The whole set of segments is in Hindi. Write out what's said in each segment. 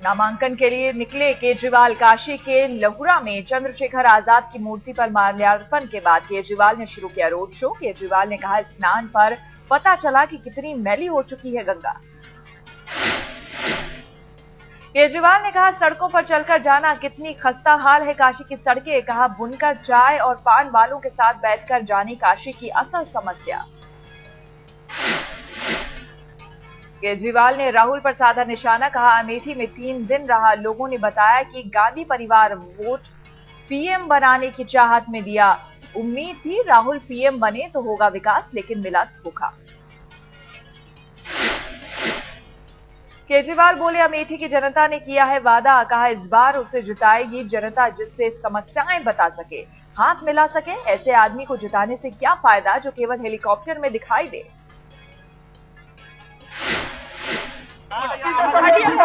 नामांकन के लिए निकले केजरीवाल काशी के लहुरा में चंद्रशेखर आजाद की मूर्ति पर माल्यार्पण के बाद केजरीवाल ने शुरू किया रोड शो। केजरीवाल ने कहा, स्नान पर पता चला कि कितनी मैली हो चुकी है गंगा। केजरीवाल ने कहा, सड़कों पर चलकर जाना कितनी खस्ता हाल है काशी की सड़कें। कहा, बुनकर चाय और पान वालों के साथ बैठकर जानी काशी की असल समस्या। केजरीवाल ने राहुल पर साधा निशाना। कहा, अमेठी में 3 दिन रहा, लोगों ने बताया कि गांधी परिवार वोट पीएम बनाने की चाहत में दिया। उम्मीद थी राहुल पीएम बने तो होगा विकास, लेकिन मिला धोखा। केजरीवाल बोले, अमेठी की जनता ने किया है वादा। कहा, इस बार उसे जिताएगी जनता जिससे समस्याएं बता सके, हाथ मिला सके। ऐसे आदमी को जिताने से क्या फायदा जो केवल हेलीकॉप्टर में दिखाई दे। राहुल गांधी जी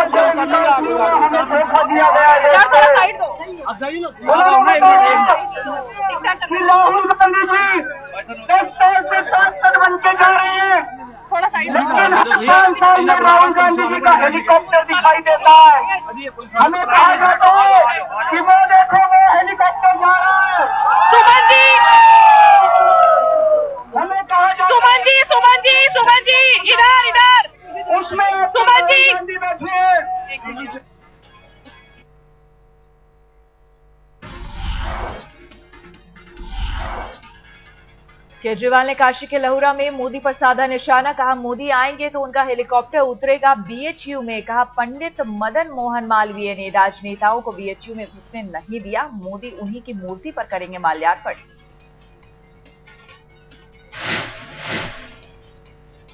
सांसद बन के जा रहे हैं, लेकिन हर साल में राहुल गांधी जी का हेलीकॉप्टर दिखाई देता है। हमें कहा जाता है कि वो देखो वो हेलीकॉप्टर जा रहा है। सुमन जी, हमें कहा जाता है सुमन जी इधर उसमें सुमन जी गांधी बैठे। केजरीवाल ने काशी के लहुरा में मोदी पर साधा निशाना। कहा, मोदी आएंगे तो उनका हेलीकॉप्टर उतरेगा बीएचयू में। कहा, पंडित मदन मोहन मालवीय ने राजनेताओं को बीएचयू में घुसने नहीं दिया, मोदी उन्हीं की मूर्ति पर करेंगे माल्यार्पण।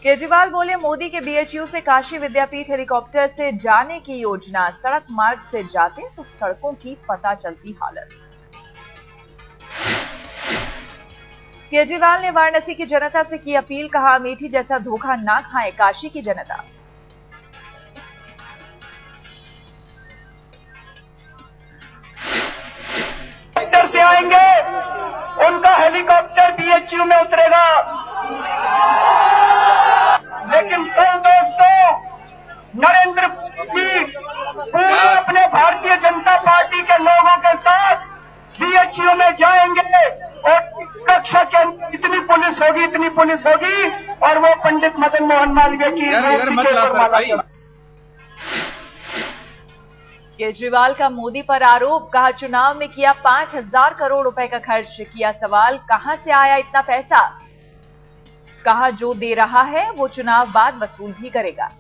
केजरीवाल बोले, मोदी के बीएचयू से काशी विद्यापीठ हेलीकॉप्टर से जाने की योजना। सड़क मार्ग से जाते तो सड़कों की पता चलती हालत। केजरीवाल ने वाराणसी की जनता से की अपील। कहा, अमेठी जैसा धोखा ना खाए काशी की जनता। से आएंगे, उनका हेलीकॉप्टर बीएचयू में उतरेगा। लेकिन कल दोस्तों, नरेंद्र मोदी पूरे अपने भारतीय जनता पार्टी के लोगों के साथ बीएचयू में जाएंगे और कक्षा के अंदर इतनी पुलिस होगी और वो पंडित मदन मोहन मालवीय की केजरीवाल का मोदी पर आरोप। कहा, चुनाव में किया 5000 करोड़ रुपए का खर्च। किया सवाल, कहां से आया इतना पैसा। कहा, जो दे रहा है वो चुनाव बाद वसूल भी करेगा।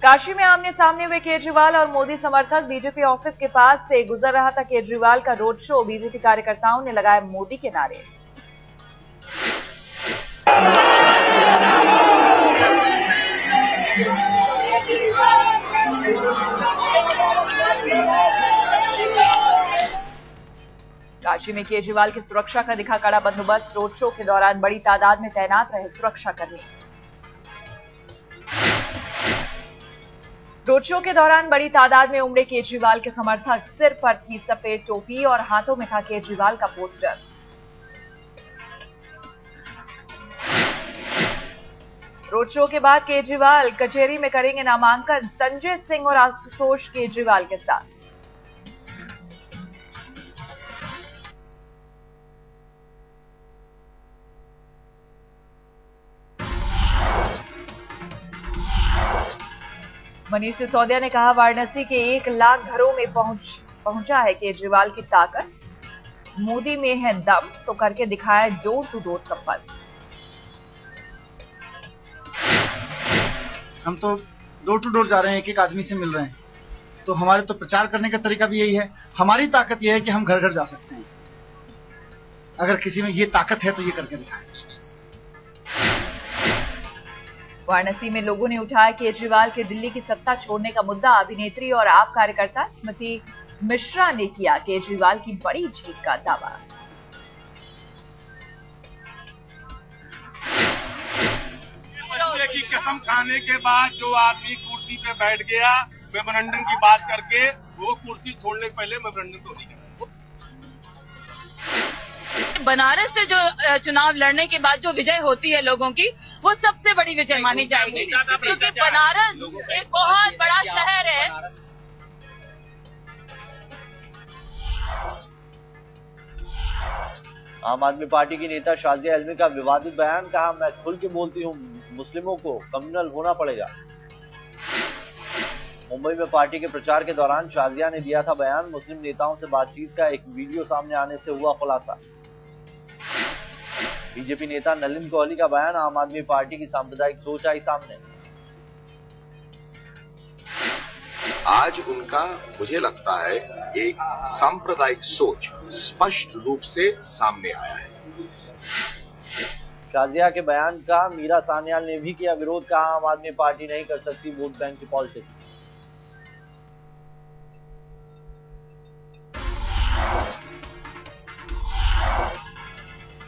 काशी में आमने सामने हुए केजरीवाल और मोदी समर्थक। बीजेपी ऑफिस के पास से गुजर रहा था केजरीवाल का रोड शो। बीजेपी कार्यकर्ताओं ने लगाए मोदी के नारे। काशी में केजरीवाल की सुरक्षा का दिखा कड़ा बंदोबस्त। रोड शो के दौरान बड़ी तादाद में तैनात रहे सुरक्षाकर्मी। रोड शो के दौरान बड़ी तादाद में उमड़े केजरीवाल के समर्थक। सिर पर थी सफेद टोपी और हाथों में था केजरीवाल का पोस्टर। रोड शो के बाद केजरीवाल कचहरी में करेंगे नामांकन, संजय सिंह और आशुतोष केजरीवाल के साथ। मनीष सिसोदिया ने कहा, वाराणसी के 1 लाख घरों में पहुंचा है केजरीवाल की ताकत। मोदी में है दम तो करके दिखाया डोर टू डोर संपर्क। हम तो डोर टू डोर जा रहे हैं, एक एक आदमी से मिल रहे हैं, तो हमारे तो प्रचार करने का तरीका भी यही है। हमारी ताकत यह है कि हम घर घर जा सकते हैं। अगर किसी में ये ताकत है तो ये करके दिखाएं। वाराणसी में लोगों ने उठाया केजरीवाल के दिल्ली की सत्ता छोड़ने का मुद्दा। अभिनेत्री और आप कार्यकर्ता स्मृति मिश्रा ने किया केजरीवाल की बड़ी जीत का दावा। की कसम खाने के बाद जो आदमी कुर्सी पे बैठ गया मेमोरेंडम की बात करके, वो कुर्सी छोड़ने के पहले मेमोरेंडम तो नहीं करता। बनारस से जो चुनाव लड़ने के बाद जो विजय होती है लोगों की, वो सबसे बड़ी विजय मानी जाएगी, क्योंकि बनारस एक बहुत बड़ा शहर है। आम आदमी पार्टी की नेता शाजिया इल्मी का विवादित बयान, कहा मैं खुल के बोलती हूं, मुस्लिमों को कम्युनल होना पड़ेगा। मुंबई में पार्टी के प्रचार के दौरान शाजिया ने दिया था बयान। मुस्लिम नेताओं से बातचीत का एक वीडियो सामने आने से हुआ खुलासा। बीजेपी नेता नलिन कोहली का बयान, आम आदमी पार्टी की सांप्रदायिक सोच आई सामने। आज उनका मुझे लगता है एक सांप्रदायिक सोच स्पष्ट रूप से सामने आया है। शाजिया के बयान का मीरा सान्याल ने भी किया विरोध, कहा आम आदमी पार्टी नहीं कर सकती वोट बैंक की पॉलिटिक्स।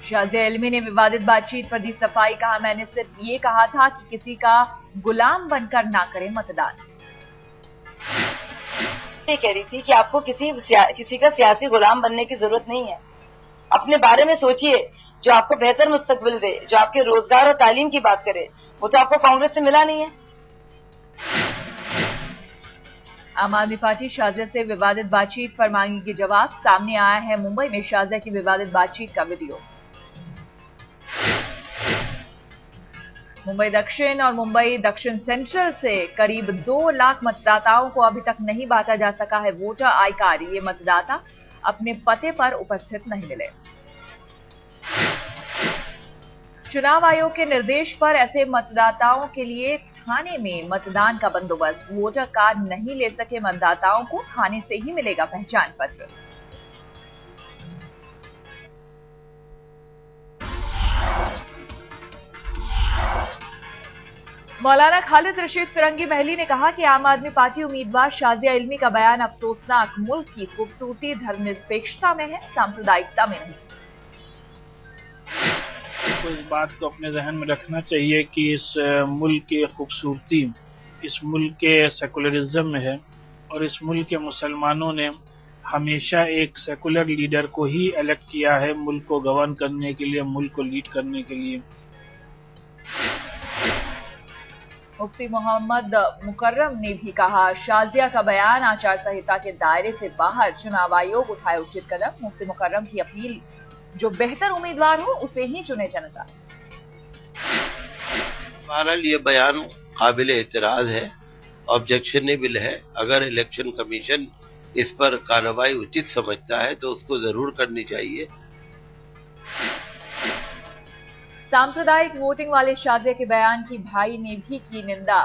शाजिया इल्मी ने विवादित बातचीत पर दी सफाई, कहा मैंने सिर्फ ये कहा था कि किसी का गुलाम बनकर ना करें मतदान। मैं कह रही थी कि आपको किसी का सियासी गुलाम बनने की जरूरत नहीं है। अपने बारे में सोचिए, जो आपको बेहतर मुस्तकबिल दे, जो आपके रोजगार और तालीम की बात करे, वो तो आपको कांग्रेस से मिला नहीं है। आम आदमी पार्टी शाजिया से विवादित बातचीत पर मांगेगी जवाब। सामने आया है मुंबई में शाजिया की विवादित बातचीत का वीडियो। मुंबई दक्षिण और मुंबई दक्षिण सेंट्रल से करीब 2 लाख मतदाताओं को अभी तक नहीं बांटा जा सका है वोटर आई कार्ड। ये मतदाता अपने पते पर उपस्थित नहीं मिले। चुनाव आयोग के निर्देश पर ऐसे मतदाताओं के लिए थाने में मतदान का बंदोबस्त। वोटर कार्ड नहीं ले सके मतदाताओं को थाने से ही मिलेगा पहचान पत्र। मौलाना खालिद रशीद फिरंगी महली ने कहा कि आम आदमी पार्टी उम्मीदवार शाजिया इल्मी का बयान अफसोसनाक, मुल्क की खूबसूरती धर्मनिरपेक्षता में है, सांप्रदायिकता में नहीं। तो इस बात को अपने जहन में रखना चाहिए कि इस मुल्क की खूबसूरती इस मुल्क के सेकुलरिज्म में है, और इस मुल्क के मुसलमानों ने हमेशा एक सेकुलर लीडर को ही इलेक्ट किया है मुल्क को गवर्न करने के लिए, मुल्क को लीड करने के लिए। मुफ्ती मोहम्मद मुकर्रम ने भी कहा शाजिया का बयान आचार संहिता के दायरे से बाहर, चुनाव आयोग उठाए उचित कदम। मुफ्ती मुकर्रम की अपील, जो बेहतर उम्मीदवार हो उसे ही चुने जनता। बहरहाल ये बयान काबिल एतराज है, ऑब्जेक्शनेबल है। अगर इलेक्शन कमीशन इस पर कार्रवाई उचित समझता है तो उसको जरूर करनी चाहिए। सांप्रदायिक वोटिंग वाले शाजिया के बयान की भाई ने भी की निंदा।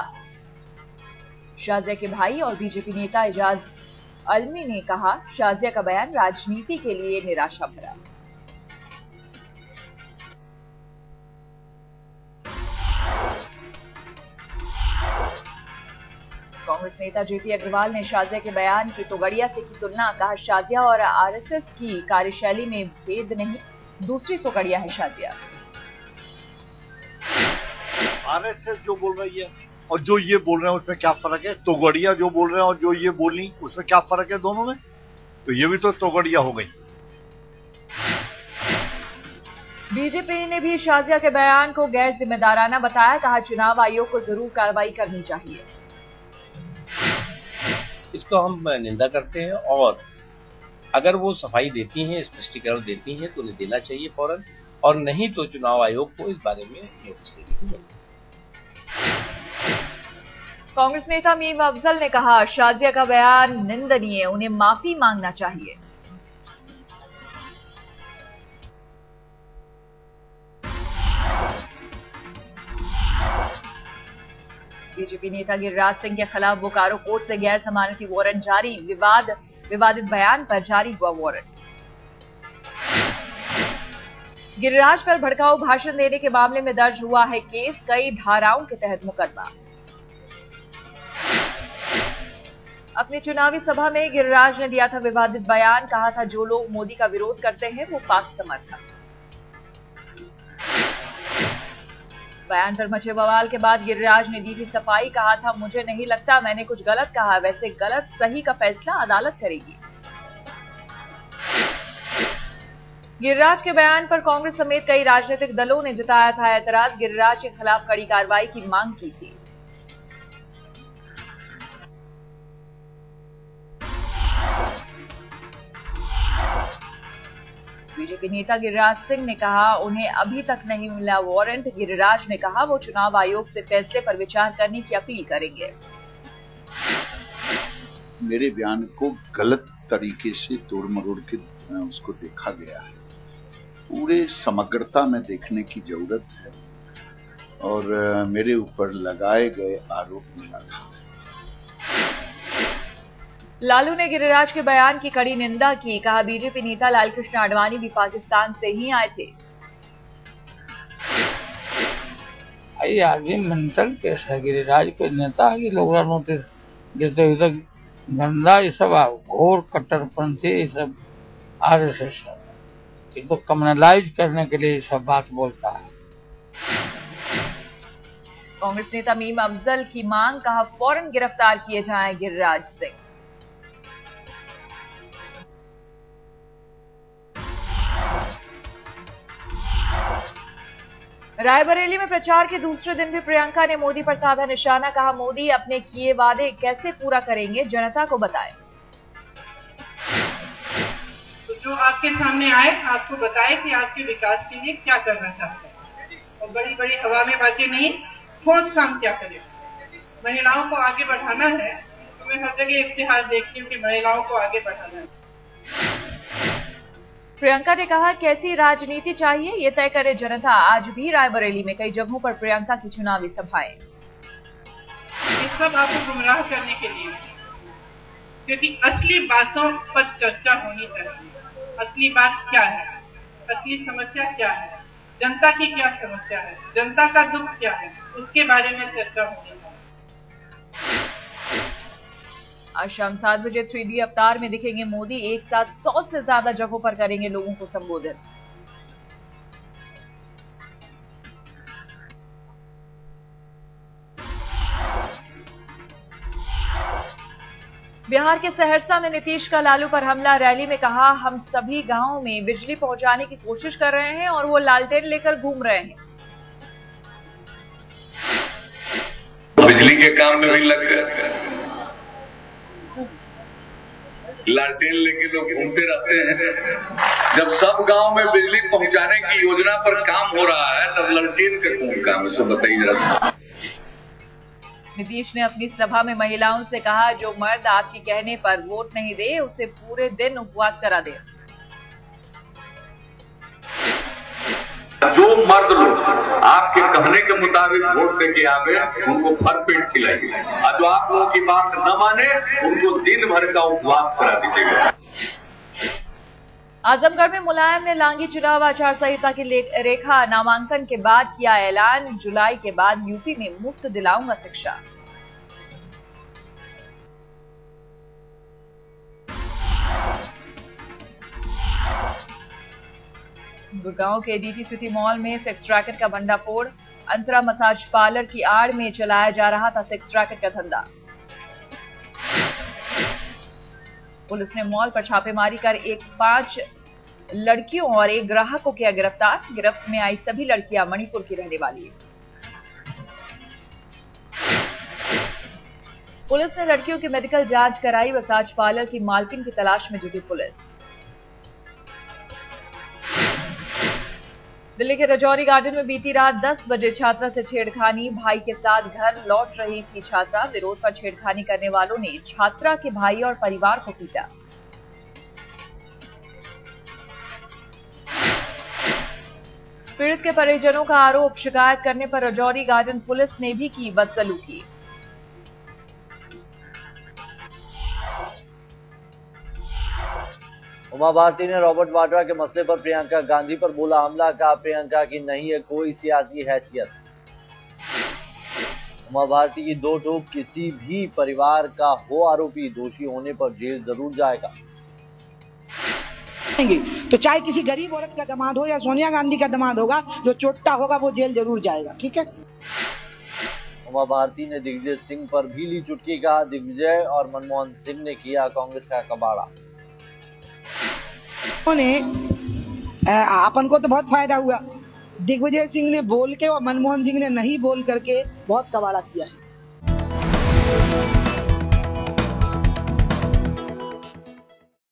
शाजिया के भाई और बीजेपी नेता एजाज अलमी ने कहा शाजिया का बयान राजनीति के लिए निराशा भरा। कांग्रेस नेता जेपी अग्रवाल ने शाजिया के बयान की तोगड़िया से की तुलना, कहा शाजिया और आरएसएस की कार्यशैली में भेद नहीं, दूसरी तोगड़िया है शाजिया। आरएसएस जो बोल रही है और जो ये बोल रहे हैं उसमें क्या फर्क है? तोगड़िया जो बोल रहे हैं और जो ये बोली उसमें क्या फर्क है दोनों में? तो ये भी तो तोगड़िया हो गई। बीजेपी ने भी शाजिया के बयान को गैर जिम्मेदाराना बताया, कहा चुनाव आयोग को जरूर कार्रवाई करनी चाहिए। इसको हम निंदा करते हैं, और अगर वो सफाई देती हैं, स्पष्टीकरण देती हैं तो उन्हें देना चाहिए फौरन, और नहीं तो चुनाव आयोग को इस बारे में नोटिस देनी चाहिए। कांग्रेस नेता मीम अफजल ने कहा शाजिया का बयान निंदनीय, उन्हें माफी मांगना चाहिए। बीजेपी नेता गिरिराज सिंह के खिलाफ बोकारो कोर्ट से गैर जमानती वारंट जारी। विवादित बयान पर जारी हुआ वारंट। गिरिराज पर भड़काऊ भाषण देने के मामले में दर्ज हुआ है केस, कई धाराओं के तहत मुकदमा। अपनी चुनावी सभा में गिरिराज ने दिया था विवादित बयान, कहा था जो लोग मोदी का विरोध करते हैं वो पाक समर्थक। बयान पर मचे बवाल के बाद गिरिराज ने दी थी सफाई, कहा था मुझे नहीं लगता मैंने कुछ गलत कहा, वैसे गलत सही का फैसला अदालत करेगी। गिरिराज के बयान पर कांग्रेस समेत कई राजनीतिक दलों ने जताया था एतराज। गिरिराज के खिलाफ कड़ी कार्रवाई की मांग की थी। बीजेपी नेता गिरिराज सिंह ने कहा उन्हें अभी तक नहीं मिला वारंट। गिरिराज ने कहा वो चुनाव आयोग से फैसले पर विचार करने की अपील करेंगे। मेरे बयान को गलत तरीके से तोड़ मरोड़ के उसको देखा गया है। पूरे समग्रता में देखने की जरूरत है और मेरे ऊपर लगाए गए आरोप निराधार। लालू ने गिरिराज के बयान की कड़ी निंदा की। कहा बीजेपी नेता लालकृष्ण आडवाणी भी पाकिस्तान से ही आए थे। आगे मेंटल केस है गिरिराज के नेता की लोग नोटिस देते हुए गंदा ये सब घोर कट्टरपंथी ये सब आरएसएस इनको कम्युनलाइज करने के लिए सब बात बोलता है। कांग्रेस नेता मीम अफजल की मांग। कहा फौरन गिरफ्तार किए जाएं गिरिराज सिंह। रायबरेली में प्रचार के दूसरे दिन भी प्रियंका ने मोदी पर साधा निशाना। कहा मोदी अपने किए वादे कैसे पूरा करेंगे, जनता को बताएं। तो जो आपके सामने आए आपको बताए कि आपके विकास के लिए क्या करना चाहते हैं और बड़ी बड़ी हवा में बातें नहीं, ठोस काम क्या करें। महिलाओं को आगे बढ़ाना है तो मैं हर जगह इश्तिहार देखती हूँ कि महिलाओं को आगे बढ़ाना है। प्रियंका ने कहा कैसी राजनीति चाहिए ये तय करे जनता। आज भी रायबरेली में कई जगहों पर प्रियंका की चुनावी सभाएं। ये सब आपको गुमराह करने के लिए, क्योंकि असली बातों पर चर्चा होनी चाहिए। असली बात क्या है, असली समस्या क्या है, जनता की क्या समस्या है, जनता का दुख क्या है, उसके बारे में चर्चा होनी चाहिए। आज शाम 7 बजे 3D अवतार में दिखेंगे मोदी। एक साथ 100 से ज्यादा जगहों पर करेंगे लोगों को संबोधित। बिहार के सहरसा में नीतीश का लालू पर हमला। रैली में कहा हम सभी गांवों में बिजली पहुंचाने की कोशिश कर रहे हैं और वो लालटेन लेकर घूम रहे हैं। बिजली के काम में भी लग गए, लालटेन लेके लोग घूमते रहते हैं। जब सब गांव में बिजली पहुंचाने की योजना पर काम हो रहा है तब लालटेन का कौन काम है, सब बताइए जरा। नीतीश ने अपनी सभा में महिलाओं से कहा जो मर्द आपके कहने पर वोट नहीं दे उसे पूरे दिन उपवास करा दे। जो मर्द लोग आपके कहने के मुताबिक वोट देके आवे उनको भर पेट खिलाइए और जो आप लोगों की बात न माने उनको दिन भर का उपवास करा दीजिएगा। आजमगढ़ में मुलायम ने लांघी चुनाव आचार संहिता की रेखा। नामांकन के बाद किया ऐलान, जुलाई के बाद यूपी में मुफ्त दिलाऊंगा शिक्षा। गुड़गांव के डीटी सिटी मॉल में सेक्स रैकेट का भंडाफोड़। अंतरा मसाज पार्लर की आड़ में चलाया जा रहा था सेक्स रैकेट का धंधा। पुलिस ने मॉल पर छापेमारी कर 5 लड़कियों और 1 ग्राहक को किया गिरफ्तार। गिरफ्त में आई सभी लड़कियां मणिपुर की रहने वाली है। पुलिस ने लड़कियों की मेडिकल जांच कराई। मसाज पार्लर की मालकिन की तलाश में जुटी पुलिस। दिल्ली के रजौरी गार्डन में बीती रात 10 बजे छात्रा से छेड़खानी। भाई के साथ घर लौट रही थी छात्रा। विरोध पर छेड़खानी करने वालों ने छात्रा के भाई और परिवार को पीटा। पीड़ित के परिजनों का आरोप, शिकायत करने पर रजौरी गार्डन पुलिस ने भी की बदसलूकी। उमा भारती ने रॉबर्ट वाड्रा के मसले पर प्रियंका गांधी पर बोला हमला। कहा प्रियंका की नहीं है कोई सियासी हैसियत। उमा भारती की दो टूक, किसी भी परिवार का हो आरोपी दोषी होने पर जेल जरूर जाएगा। तो चाहे किसी गरीब औरत का दामाद हो या सोनिया गांधी का दामाद होगा, जो चोट्टा होगा वो जेल जरूर जाएगा। ठीक है। उमा भारती ने दिग्विजय सिंह पर भी ली चुटकी। कहा दिग्विजय और मनमोहन सिंह ने किया कांग्रेस का कबाड़ा। उन्होंने अपन को तो बहुत फायदा हुआ। दिग्विजय सिंह ने बोल के और मनमोहन सिंह ने नहीं बोल करके बहुत कबाड़ा किया है।